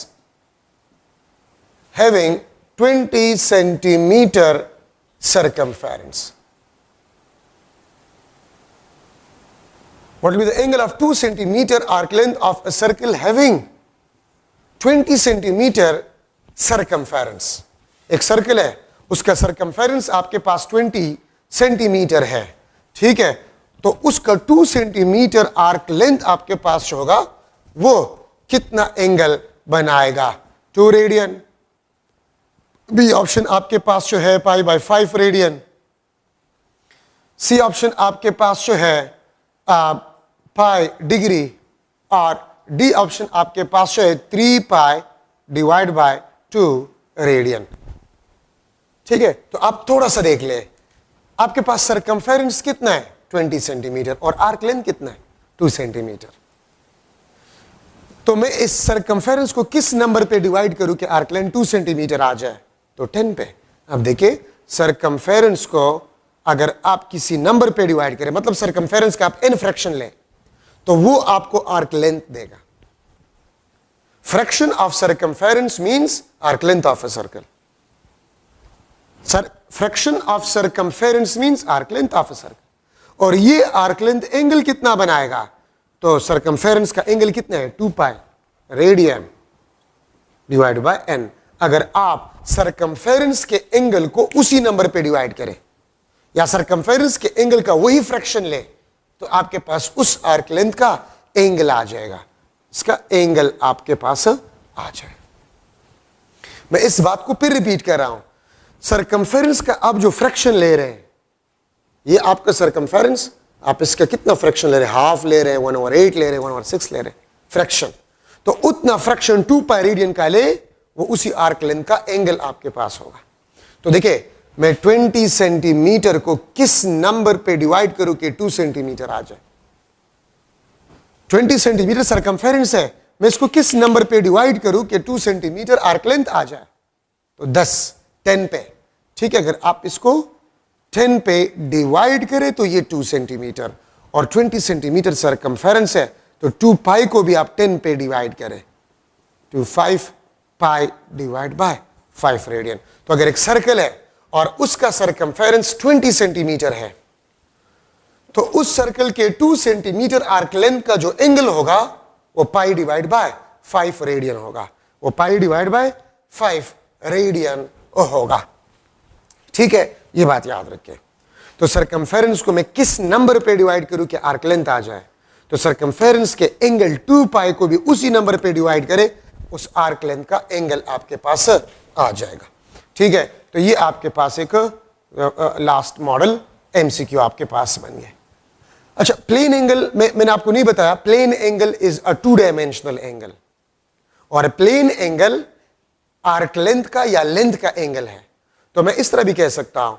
having 20 centimeter circumference. What will be the angle of 2 centimeter arc length of a circle having 20 centimeter circumference? एक circle है, उसका circumference आपके पास 20 centimetre है। ठीक है, तो उसका 2 सेंटीमीटर आर्क लेंथ आपके पास होगा, वो कितना एंगल बनाएगा? 2 रेडियन। बी ऑप्शन आपके पास जो है π/5 रेडियन। सी ऑप्शन आपके पास जो है पाई डिग्री, और डी ऑप्शन आपके पास जो है 3 पाई डिवाइड बाय 2 रेडियन। ठीक है, तो आप थोड़ा सा देख ले, आपके पास सरकमफेरेंस कितना है? 20 सेंटीमीटर, और आर्क लेंथ कितना है? 2 सेंटीमीटर। तो मैं इस सरकमफेरेंस को किस नंबर पे डिवाइड करूं कि आर्क लेंथ 2 सेंटीमीटर आ जाए? तो 10 पे। अब देखिए, सरकमफेरेंस को अगर आप किसी नंबर पे डिवाइड करें, मतलब सरकमफेरेंस का आप n फ्रैक्शन लें, तो वो आपको आर्क लेंथ देगा। Fraction of circumference means arc length of a circle. Fraction of circumference means arc length of a circle. और ये arc length एंगल कितना बनाएगा? तो circumference का एंगल कितना है? 2 pi radian divide bye n। अगर आप circumference के एंगल को उसी नंबर पे डिवाइड करें, या circumference के एंगल का वही फ्रैक्शन ले, तो आपके पास उस आर्क लेंथ का एंगल आ जाएगा, इसका एंगल आपके पास आ जाए। मैं इस बात को फिर रिपीट कर रहा हूं, सरकमफेरेंस का आप जो फ्रैक्शन ले रहे हैं, ये आपका सरकमफेरेंस, आप इसका कितना फ्रैक्शन ले रहे हैं? हाफ ले रहे हैं, 1/8 ले रहे हैं, 1/6 ले रहे हैं फ्रैक्शन। तो उतना फ्रैक्शन 2 पाई रेडियन का ले, वो उसी आर्क लेंथ का एंगल आपके पास होगा। तो देखिए, मैं 20 सेंटीमीटर को किस नंबर पे डिवाइड करूं कि 2 सेंटीमीटर आ जाए? 20 सेंटीमीटर सरकमफेरेंस है, मैं इसको किस नंबर पे डिवाइड करूं कि 2 सेंटीमीटर आर्क लेंथ आ जाए? तो 10 पे। ठीक है, अगर आप इसको 10 पे डिवाइड करें तो ये 2 सेंटीमीटर, और 20 सेंटीमीटर सरकमफेरेंस है, तो 2 पाई को भी आप 10 पे डिवाइड करें, तो 5 पाई डिवाइड बाय 5 रेडियन। तो अगर एक सर्कल है और उसका सरकमफेरेंस 20 सेंटीमीटर है, तो उस सर्कल के 2 सेंटीमीटर आर्क लेंथ का जो एंगल होगा, वो पाई डिवाइड बाय 5 रेडियन होगा, वो पाई डिवाइड बाय 5 रेडियन होगा। ठीक है, ये बात याद रखें। तो सरकमफेरेंस को मैं किस नंबर पे डिवाइड करूं कि आर्क लेंथ आ जाए? तो सरकमफेरेंस के एंगल 2 पाई को भी उसी नंबर पे डिवाइड करें, उस आर्क लेंथ का एंगल आपके पास आ जाएगा। ठीक है, तो ये आपके पास एक लास्ट मॉडल एमसीक्यू आपके पास बन गया। अच्छा, प्लेन एंगल मैंने आपको नहीं बताया, plane angle is a 2 dimensional angle, और प्लेन एंगल आर्क लेंथ का या लेंथ का एंगल है। तो मैं इस तरह भी कह सकता हूं,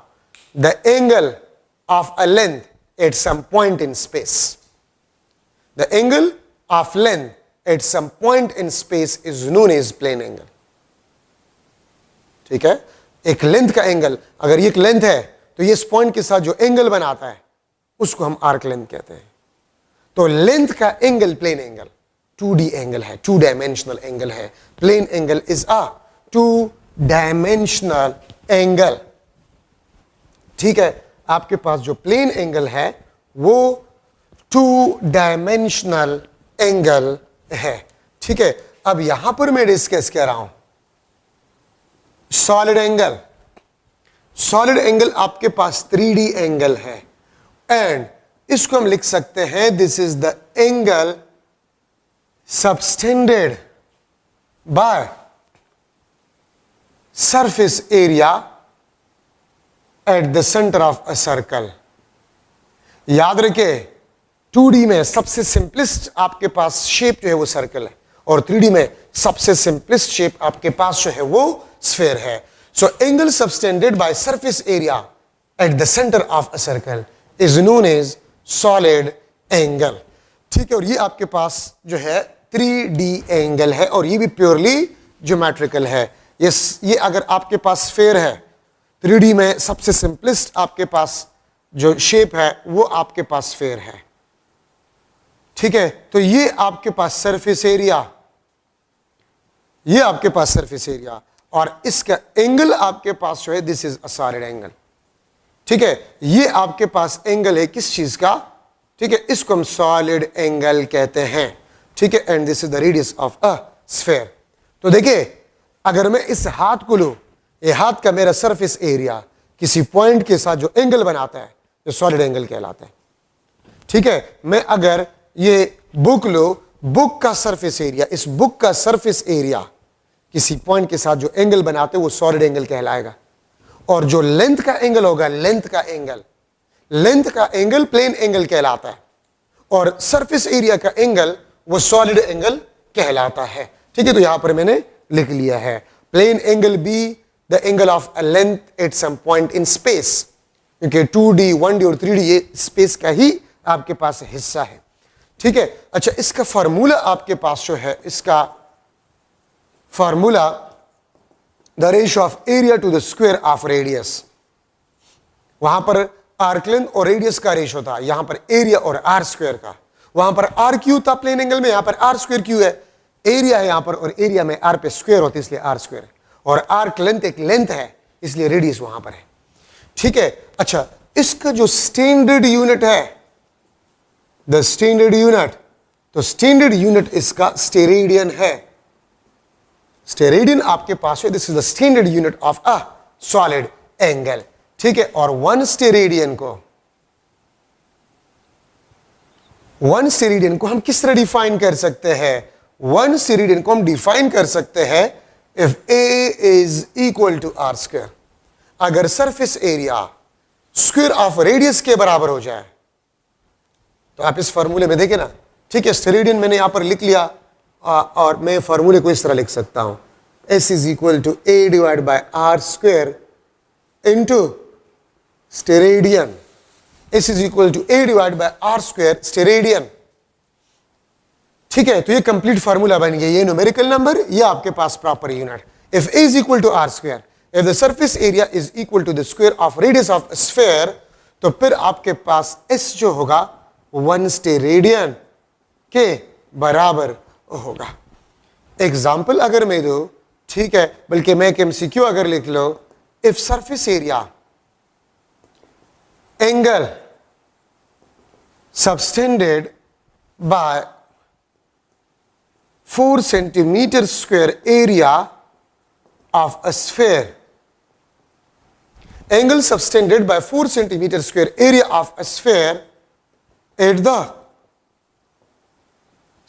the angle of a length at some point in space, the angle of length at some point in space is known as plane angle. ठीक है, एक लेंथ का एंगल, अगर ये एक लेंथ है, तो ये इस पॉइंट के साथ जो एंगल बनाता है, उसको हम आर्क लेंथ कहते हैं। तो लेंथ का angle plane angle 2D angle है, 2 डायमेंशनल एंगल है। Plane angle is a 2 dimensional angle. ठीक है, आपके पास जो प्लेन एंगल है वो 2 डायमेंशनल एंगल है। ठीक है, अब यहां पर मैं डिस्कस कर रहा हूं सॉलिड एंगल। सॉलिड एंगल आपके पास 3D एंगल है, एंड इसको हम लिख सकते हैं, this is the angle subtended by surface area at the centre of a circle. याद रखे 2D में सबसे सिंपलेस्ट आपके पास शेप जो है वो सर्कल है, और 3D में सबसे सिंपलेस्ट शेप आपके पास जो है वो स्फीयर है। So angle subtended by surface area at the centre of a circle is known as solid angle. ठीक है, और ये आपके पास जो है 3D एंगल है, और ये भी प्योरली ज्योमेट्रिकल है। ये अगर आपके पास स्फीयर है, 3D में सबसे सिंपलेस्ट आपके पास जो शेप है वो आपके पास स्फीयर है। ठीक है, तो ये आपके पास सरफेस एरिया, ये आपके पास सरफेस एरिया, और इसका एंगल आपके पास जो है this is a solid angle. ठीक है, ये आपके पास एंगल है किस चीज का? ठीक है, इसको हम सॉलिड एंगल कहते हैं। ठीक है, and this is the radius of a sphere. तो देखिए, अगर मैं इस हाथ को लूं, ये हाथ का मेरा सरफेस एरिया किसी पॉइंट के साथ जो एंगल बनाता है ये सॉलिड एंगल कहलाता है। ठीक है, मैं अगर ये बुक लो, बुक का सरफेस एरिया, इस बुक का सरफेस एरिया किसी पॉइंट के साथ जो एंगल बनाते हैं वो सॉलिड एंगल कहलाएगा। और जो लेंथ का एंगल होगा, लेंथ का एंगल प्लेन एंगल कहलाता है, और सरफेस एरिया का एंगल वो सॉलिड एंगल कहलाता है। ठीक है, तो यहां पर मैंने लिख लिया है plane angle be the angle of a length at some point in space, क्योंकि 2D 1D और 3D ये स्पेस का ही आपके पास हिस्सा है। ठीक है, अच्छा, इसका फार्मूला आपके पास जो है, इसका formula the ratio of area to the square of radius. वहां पर आर्क लेंथ और रेडियस का रेशियो था, यहां पर एरिया और आर स्क्वायर का। वहां पर आर क्यू था प्लेन एंगल में, यहां पर आर स्क्वायर क्यू है। एरिया है यहां पर, और एरिया में आर पे स्क्वायर होती है इसलिए आर स्क्वायर है, और आर्क लेंथ एक लेंथ है इसलिए रेडियस वहां पर है। ठीक है, अच्छा, इसका जो स्टैंडर्ड यूनिट है, द स्टैंडर्ड यूनिट, तो स्टैंडर्ड यूनिट इसका स्टेरेडियन है। स्टेरेडियन आपके पास है, this is the standard unit of a solid angle. ठीक है, और वन स्टेरेडियन को हम किस तरह डिफाइन कर सकते हैं? वन स्टेरेडियन को हम डिफाइन कर सकते हैं if A is equal to R square. अगर surface area square of radius के बराबर हो जाए, तो आप इस फॉर्मूले में देखें ना। ठीक है, स्टेरेडियन मैंने यहां पर लिख लिया, और मैं फॉर्मूले को इस तरह लिख सकता हूं, S is equal to A divide by R square into steradian. S is equal to A divide by R square steradian. ठीक है, तो ये कंप्लीट फार्मूला बन गया, ये न्यूमेरिकल नंबर, ये आपके पास proper unit. If A is equal to R square, if the surface area is equal to the square of radius of sphere, तो फिर आपके पास S जो होगा वन स्टेरेडियन के बराबर होगा। एग्जाम्पल अगर मैं दूं, ठीक है, बल्कि मैं एक MCQ अगर लिख लो, if surface area angle subtended by 4 centimetre square area of a sphere, angle subtended by 4 centimetre square area of a sphere at the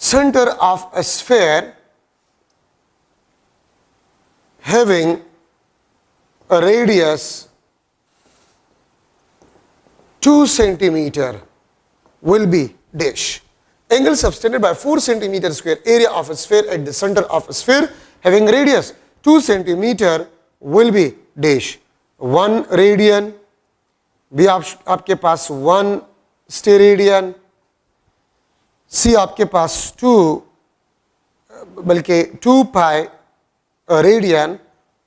center of a sphere having a radius 2 centimeter will be dash. Angle subtended by 4 centimeter square area of a sphere at the center of a sphere having radius 2 centimeter will be dash. 1 radian भी आपके पास 1 steradian, सी आपके पास 2 बल्कि 2 pi radian,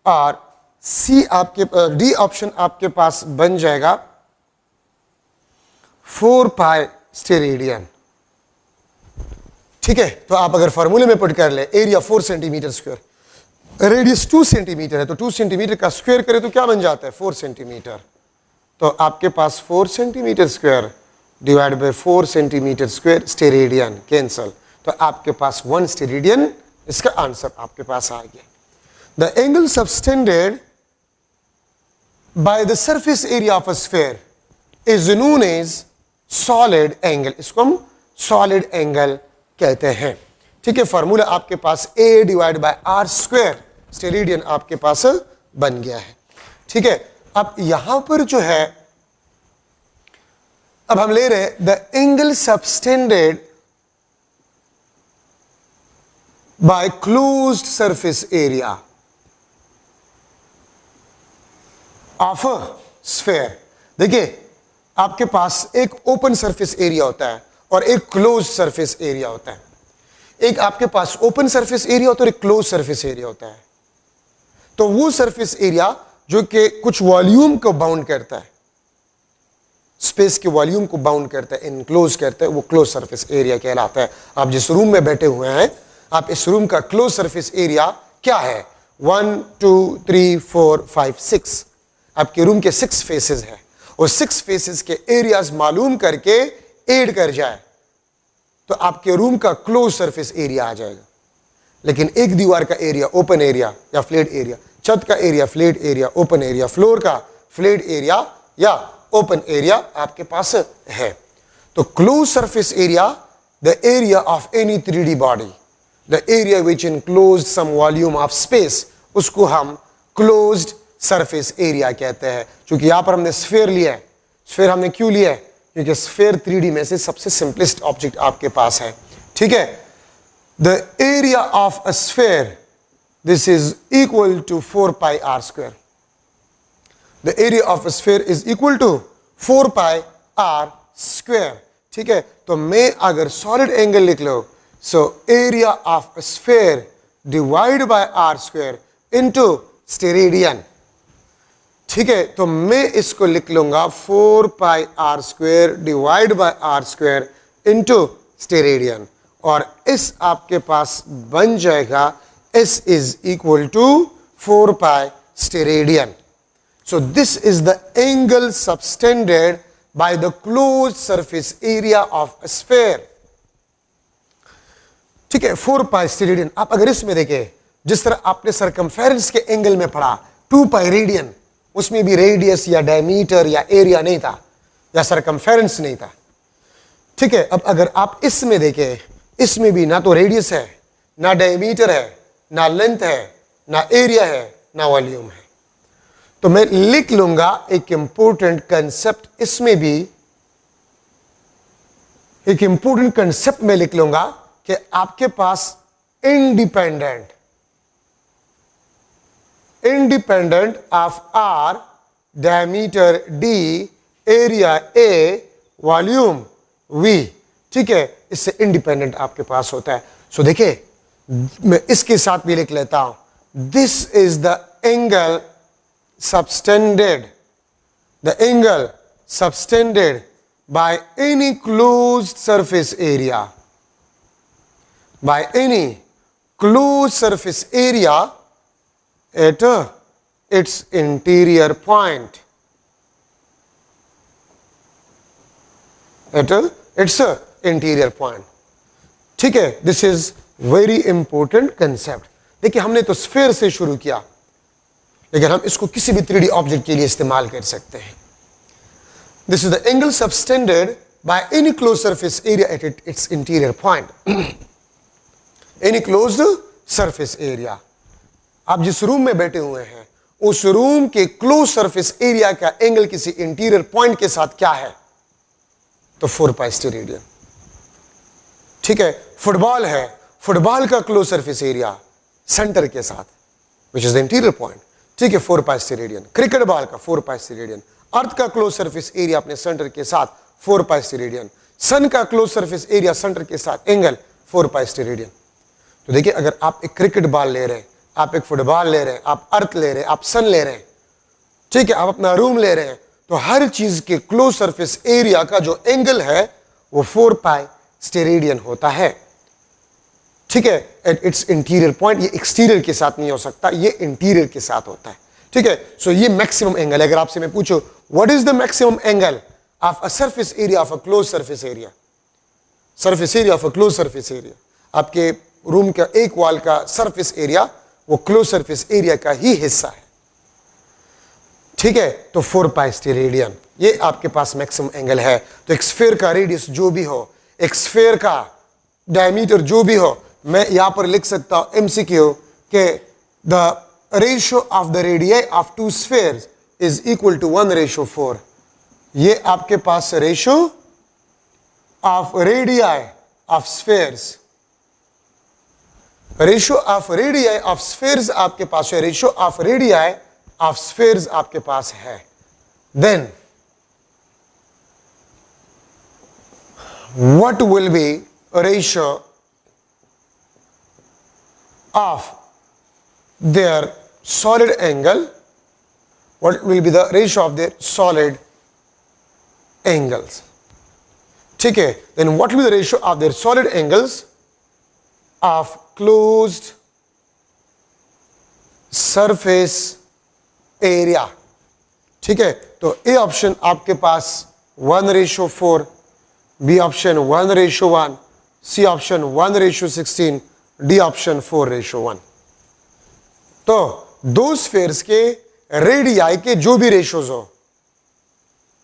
और सी आपके D option आपके पास बन जाएगा 4 पाई स्टेरेडियन। ठीक है, तो आप अगर फॉर्मूले में पुट कर ले, area 4 centimetre square, radius 2 centimetre है, तो 2 सेंटीमीटर का स्क्वायर करें तो क्या बन जाता है? 4 सेंटीमीटर। तो आपके पास 4 centimetre square divide bye 4 centimetre square steradian cancel, तो आपके पास 1 स्टेरेडियन, इसका आंसर आपके पास आ गया। The angle subtended by the surface area of a sphere is known as solid angle, इसको हम सॉलिड एंगल कहते हैं। ठीक है, फॉर्मूला आपके पास A divide by R square steradian आपके पास बन गया है। ठीक है, अब यहां पर जो है, अब हम ले रहे the angle subtended bye closed surface area of a sphere. देखिए, आपके पास एक ओपन सरफेस एरिया होता है और एक क्लोज सरफेस एरिया होता है। एक आपके पास ओपन सरफेस एरिया होता है और एक क्लोज सरफेस एरिया होता है। तो वो सरफेस एरिया जो कि कुछ वॉल्यूम को बाउंड करता है, स्पेस के वॉल्यूम को बाउंड करता है, इनक्लोज करता है, वो क्लोज सरफेस एरिया कहलाता है। आप जिस रूम में बैठे हुए हैं, आप इस रूम का क्लोज सरफेस एरिया क्या है? 1 2 3 4 5 6। आपके रूम के 6 फेसेस है और 6 फेसेस के एरियाज मालूम करके ऐड कर जाए तो आपके रूम का क्लोज सरफेस एरिया आ जाएगा। लेकिन एक दीवार का एरिया ओपन एरिया या फ्लैट एरिया, छत का area flat area open area, floor का फ्लैट एरिया या ओपन एरिया आपके पास है। तो close surface area, the area of any 3D body, the area which enclose some volume of space, उसको हम क्लोज्ड सरफेस एरिया कहते हैं। क्योंकि यहां पर हमने स्फीयर लिया है। स्फीयर हमने क्यों लिया है? क्योंकि स्फीयर 3D में से सबसे सिंपलेस्ट ऑब्जेक्ट आपके पास है। ठीक है, the area of a sphere, this is equal to 4 pi R square. The area of a sphere is equal to 4 pi R square. ठीक है, तो मैं अगर सॉलिड एंगल लिख लो, so area of a sphere divide by R square into steradian. ठीक है, तो मैं इसको लिख लूंगा 4 pi R square divide by R square into steradian, और इस आपके पास बन जाएगा S is equal to 4 pi steradian. So this is the angle subtended by the close surface area of a sphere. ठीक है, 4 पाई स्टेरेडियन। आप अगर इसमें देखें, जिस तरह आपने सरकमफेरेंस के एंगल में पढ़ा 2 पाई रेडियन, उसमें भी रेडियस या डायमीटर या एरिया नहीं था या सरकमफेरेंस नहीं था। ठीक है, अब अगर आप इसमें देखें, इसमें भी ना तो रेडियस है, ना डायमीटर है, ना लेंथ है, ना एरिया है, ना वॉल्यूम है। तो मैं लिख लूंगा एक इंपॉर्टेंट कंसेप्ट, इसमें भी एक इंपॉर्टेंट कंसेप्ट में लिख लूंगा कि आपके पास independent of R, diameter D, area A, volume V, ठीक है, इससे इंडिपेंडेंट आपके पास होता है। सो देखिए, मैं इसके साथ भी लिख लेता हूं, this is the angle subtended by any closed surface area, by any closed surface area at its interior point, at its interior point। ठीक है, this is very important concept. देखिए, हमने तो स्फीयर से शुरू किया, लेकिन हम इसको किसी भी 3D ऑब्जेक्ट के लिए इस्तेमाल कर सकते हैं। This is the angle subtended by any close surface area at its interior point. Any closed surface area, आप जिस रूम में बैठे हुए हैं उस रूम के क्लोज सरफेस एरिया का एंगल किसी इंटीरियर पॉइंट के साथ क्या है? तो 4 पाई स्टेरेडियन। ठीक है, फुटबॉल है, फुटबॉल का क्लोज सरफेस एरिया सेंटर के साथ विच इज द इंटीरियर पॉइंट, ठीक है, 4 पाई स्टेरेडियन। क्रिकेट बॉल का 4 पाई स्टेरेडियन। अर्थ का क्लोज सरफेस एरिया अपने सेंटर के साथ 4 पाई स्टेरेडियन। सन का क्लोज सरफेस एरिया सेंटर के साथ एंगल 4 पाई स्टेरेडियन। तो देखिए, अगर आप एक क्रिकेट बॉल ले रहे हैं, आप एक फुटबॉल ले रहे हैं, आप अर्थ ले रहे हैं, आप सन ले रहे हैं, ठीक है, आप अपना रूम ले रहे हैं, तो हर चीज के क्लोज सरफेस एरिया का जो एंगल है वो 4 पाई स्टेरेडियन होता है। ठीक है, एट इट्स इंटीरियर पॉइंट। ये एक्सटीरियर के साथ नहीं हो सकता, ये इंटीरियर के साथ होता है। ठीक है, सो ये मैक्सिमम एंगल है। अगर आपसे मैं पूछूं what is the maximum angle of a surface area of a close surface area, surface area of a close surface area, आपके रूम का एक वॉल का सरफेस एरिया वो क्लोज सरफेस एरिया का ही हिस्सा है। ठीक है, तो 4 पाई स्टेरेडियन ये आपके पास मैक्सिमम एंगल है। तो एक स्फीयर का रेडियस जो भी हो, एक स्फीयर का डायमीटर जो भी हो, मैं यहां पर लिख सकता हूं MCQ के the ratio of the radii of 2 spheres is equal to 1:4। ये आपके पास ratio of radii of spheres, ratio of radii of spheres आपके पास है, ratio of radii of spheres आपके पास है। Then what will be ratio of their solid angle, what will be the ratio of their solid angles, ठीक है। then what will be the ratio of their solid angles of closed surface area, ठीक है। तो A option आपके पास 1:4, B option 1:1, C option 1:16, D option 4:1। तो दो spheres के रेडियाई के जो भी रेशोज हो,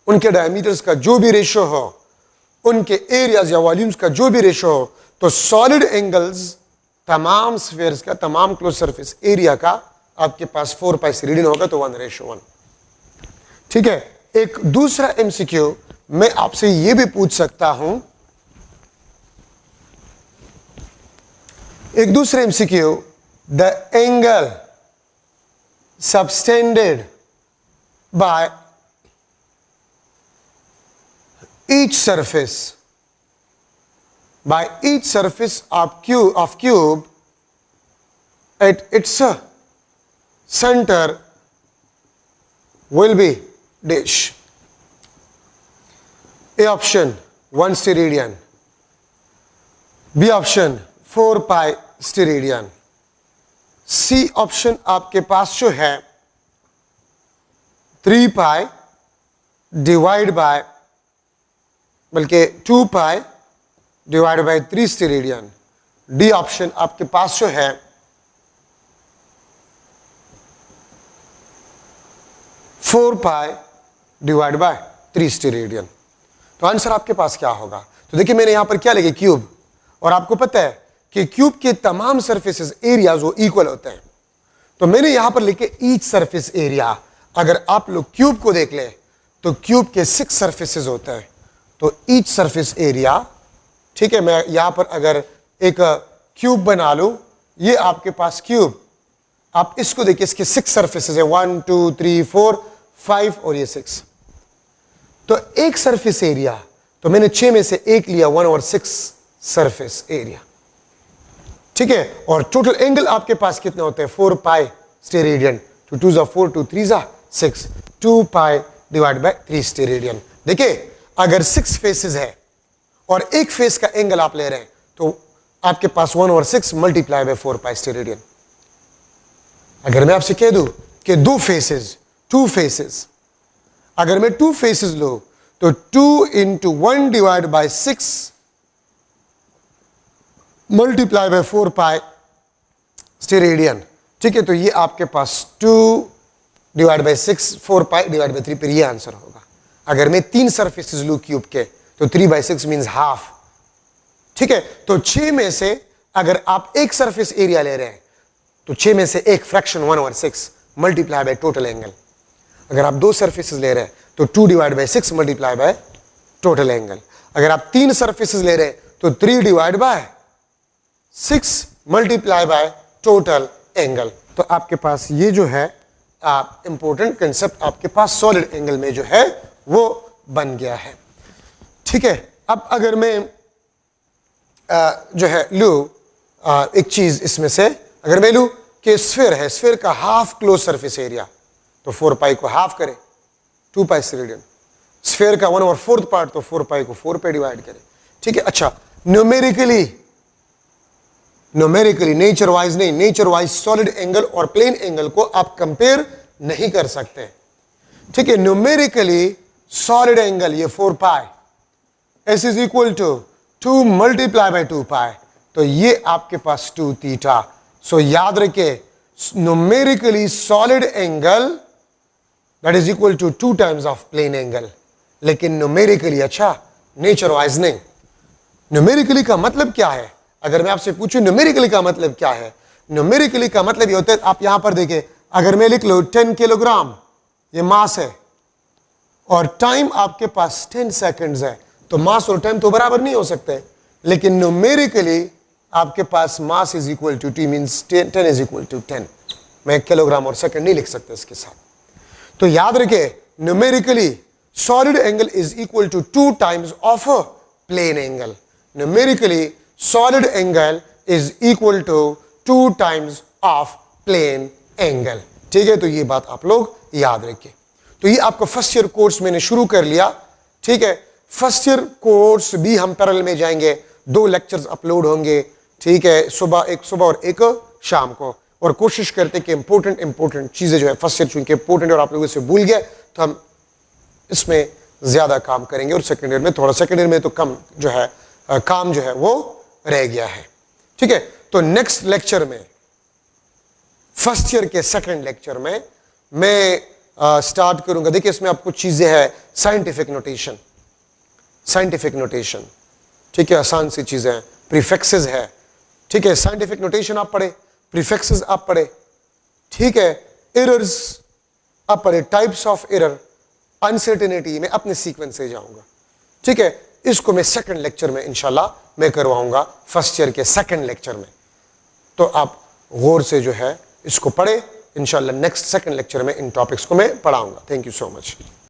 उनके डायमीटर्स का जो भी रेशो हो, उनके एरियाज या वॉल्यूम्स का जो भी रेशो हो, तो सॉलिड एंगल्स तमाम स्फीयर्स का, तमाम क्लोज सरफेस एरिया का आपके पास 4π से रीडिंग होगा, तो 1:1। ठीक है। एक दूसरा एमसीक्यू मैं आपसे यह भी पूछ सकता हूं, एक दूसरा MCQ, the angle subtended bye each surface of cube at its center will be dash. A option 1 steradian, B option 4π steradian, C option आपके पास जो है 3π डिवाइड बाय, बल्कि 2π divide by 3 steradian, D option आपके पास जो है 4π डिवाइड बाय 3 स्टेरेडियन। तो आंसर आपके पास क्या होगा? तो देखिए मैंने यहां पर क्या लिखे, क्यूब, और आपको पता है कि क्यूब के तमाम सरफेसेस एरियाज वो इक्वल होते हैं। तो मैंने यहां पर लिखे ईच सरफेस एरिया। अगर आप लोग क्यूब को देख ले तो क्यूब के 6 सरफेसेस होते हैं, तो ईच सरफेस एरिया, ठीक है। मैं यहां पर अगर एक क्यूब बना लूं, ये आपके पास क्यूब, आप इसको देखिए, इसके 6 सरफेसेस है, 1 2 3 4 5 और ये 6। तो एक सरफेस एरिया, तो मैंने 6 में से एक लिया, 1/6 सरफेस एरिया, ठीक है। और टोटल एंगल आपके पास कितने होते हैं? 4π स्टेरेडियन, 2 2 ज़ा 4 2 3 ज़ा 6, 2π डिवाइड बाय 3 स्टेरेडियन। देखिए अगर 6 फेसेस है और एक फेस का एंगल आप ले रहे हैं, तो आपके पास 1/6 मल्टीप्लाई बाय 4π स्टेरेडियन। अगर मैं आपसे कह दूं कि 2 फेसेस, अगर मैं 2 फेसेस लो तो 2 × 1 divide by 6 multiply by 4π steradian, ठीक है। तो ये आपके पास 2 डिवाइड बाय 6 4π डिवाइड बाय 3 पर ये आंसर होगा। अगर मैं 3 सरफेसेस लूं क्यूब के, तो 3/6 मींस हाफ, ठीक है। तो 6 में से अगर आप एक सरफेस एरिया ले रहे हैं, तो 6 में से एक fraction 1/6 multiply by total angle. अगर आप 2 सरफेसेस ले रहे हैं, तो 2 divide by 6 multiply by total angle. अगर आप 3 सरफेसेस ले रहे हैं, तो 3 divide by 6 multiply by total angle. तो आपके पास ये जो है इंपॉर्टेंट कंसेप्ट आपके पास सॉलिड एंगल में जो है वो बन गया है, ठीक है। अब अगर मैं जो है लूं एक चीज इसमें से, अगर मैं लूं कि स्फीयर है, स्फीयर का हाफ क्लोज सरफेस एरिया, तो 4π को हाफ करें, 2π स्टेरेडियन। स्फीयर का 1/4 पार्ट, तो 4π को 4 पे डिवाइड करें, ठीक है। अच्छा, न्यूमेरिकली नेचर वाइज नहीं, नेचर वाइज सॉलिड एंगल और प्लेन एंगल को आप कंपेयर नहीं कर सकते, ठीक है। न्यूमेरिकली सॉलिड एंगल ये 4π, s is equal to 2 multiply by 2π, तो ये आपके पास 2 थीटा। सो याद रखे, numerically solid angle that is equal to 2 times of plane angle, लेकिन न्यूमेरिकली, अच्छा, नेचर वाइज नहीं। न्यूमेरिकली का मतलब क्या है? अगर मैं आपसे पूछूं न्यूमेरिकली का मतलब क्या है, न्यूमेरिकली का मतलब ये होता है, आप यहां पर देखें, अगर मैं लिख लो 10 किलोग्राम ये मास है और टाइम आपके पास 10 सेकंड्स है, तो मास और टाइम तो बराबर नहीं हो सकते, लेकिन न्यूमेरिकली आपके पास mass is equal to T, means 10 is equal to 10। मैं किलोग्राम और सेकंड नहीं लिख सकता इसके साथ, तो याद रखे numerically solid angle is equal to 2 times of a plane angle. Numerically solid angle is equal to 2 times of plane angle. ठीक है, तो ये बात आप लोग याद रखिए। तो ये आपका फर्स्ट ईयर कोर्स मैंने शुरू कर लिया। ठीक है, फर्स्ट ईयर कोर्स भी हम पैरेलल में जाएंगे, 2 लेक्चर्स अपलोड होंगे। ठीक है, एक सुबह और एक शाम को, और कोशिश करते कि इंपॉर्टेंट चीजें जो है फर्स्ट ईयर चूंकि इंपॉर्टेंट और आप लोगों से भूल गए तो हम इसमें ज्यादा काम करेंगे, और सेकेंड ईयर में थोड़ा, सेकेंड ईयर में तो कम जो है काम जो है वो रह गया है। ठीक है, तो नेक्स्ट लेक्चर में, फर्स्ट ईयर के सेकेंड लेक्चर में मैं स्टार्ट करूंगा। देखिए इसमें आपको चीजें हैं, साइंटिफिक नोटेशन, ठीक है, आसान सी चीजें हैं, प्रीफिक्सेस है। ठीक है, साइंटिफिक नोटेशन आप पढ़े, प्रीफिक्सेस आप पढ़े। ठीक है, एरर्स आप पढ़े, टाइप्स ऑफ एरर, अनसर्टेनिटी में अपने सीक्वेंस से जाऊंगा। ठीक है, इसको मैं सेकंड लेक्चर में इंशाल्लाह मैं करवाऊंगा, फर्स्ट ईयर के सेकंड लेक्चर में। तो आप गौर से जो है इसको पढ़े, इंशाल्लाह नेक्स्ट सेकंड लेक्चर में इन टॉपिक्स को मैं पढ़ाऊंगा। Thank you so much.